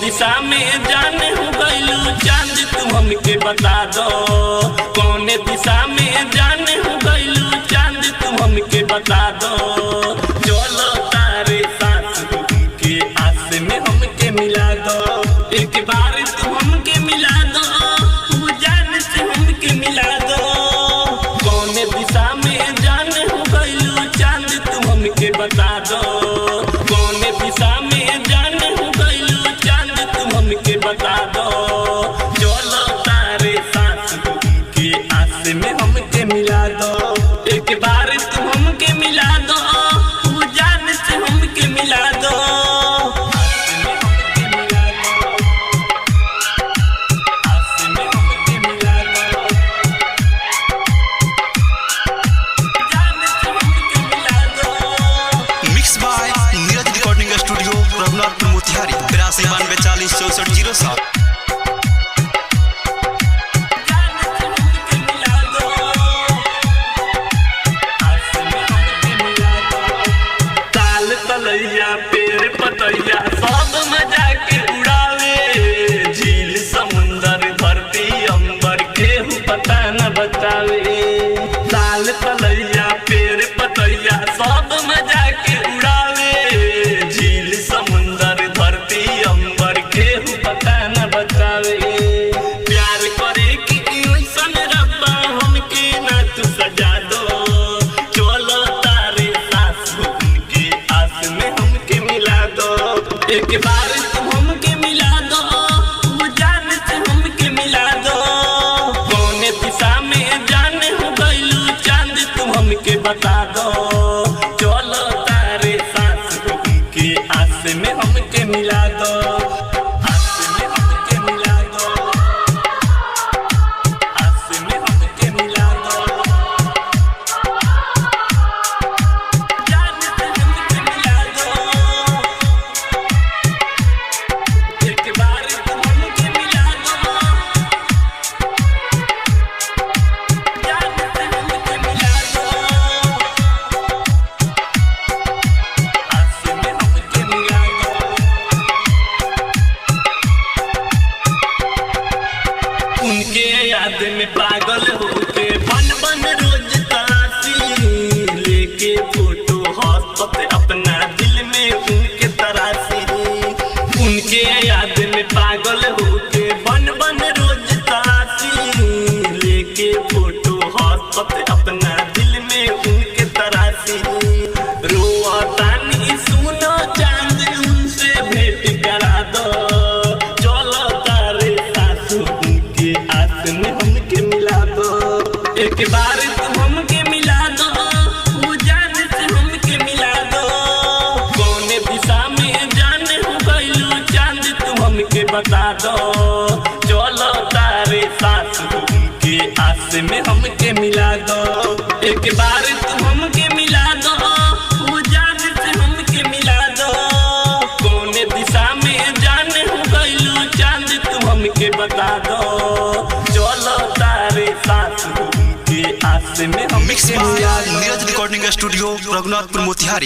दिशा में जान हो गइलू चांद तू हमके बता दो। कौन दिशा में जान हो गइलू चांद तू हमके बता दो। चलो तारे साथ के आस में हमके मिला दो। एक बार तू हमके मिला दो, तू जान से हमके मिला दो। कौन दिशा में जान हो गइलू चांद तू हमके बता दो। कौन दिशा में जान हो गइलू चांद तू हमके बता दो। चलो तारे साथ के आस में हमके मिला दो। एक बार तू हमके मिला दो, तू जान से हमके मिला दो। रघुनाथपुर मोतिहारी 82 92 40 64 07। ताल तलैया पेड़ पतैया सब मजा के उड़ावे। झील समुंदर धरती अंबर केहू पता न बतावे। ताल तलैया पेड़ पतैया सब मजा के उड़ावे। झील समुंदर धरती अंबर केहू पता न बतावे। प्यार करे कि इंसान रब्बा हमके ना तू सजा दो। चलो तारे सास के आस में हमके मिला दो। एक बार तू हमके मिला दो, तू जान से हमके मिला दो। कौन दिशा में जान हो गइलू चांद तू हमके बता दो। चलो तारे सास के आस में हमके मिला दो। आस में हमके मिला दो। आस में हमके मिला दो। जान से हमके मिला दो। एक बार तू हमके मिला दो। जान से हमके मिला दो। आस में हमके मिला दो। उनके याद में पागल होके बन बन रोज तलाशी। लेके फोटो हंसते अपना दिल में उनके तराशी। उनके याद में पागल होके बन बन रोज तलाशी। लेके फोटो हंसते अपना दिल में उनके तराशी। रोतानी सुनो चांद उनसे भेंट करा दो। चलो तारे साथ उनके आस में हमके मिला दो। एक बार तू हमके मिला दो, तू जान से हमके मिला दो। कौन दिशा में जान हो गइलू चांद तू हमके बता दो। चलो तारे साथ उनके आस में हमके मिला दो। एक बार तू हमके मिला दो, तू जान से हमके मिला दो। कौन दिशा में जान हो गइलू चांद तू हमके बता दो। चलो तारे साथ उनके आस में मिक्स हमके मिला दो। Neeraj recording studio Raghunathpur Motihari.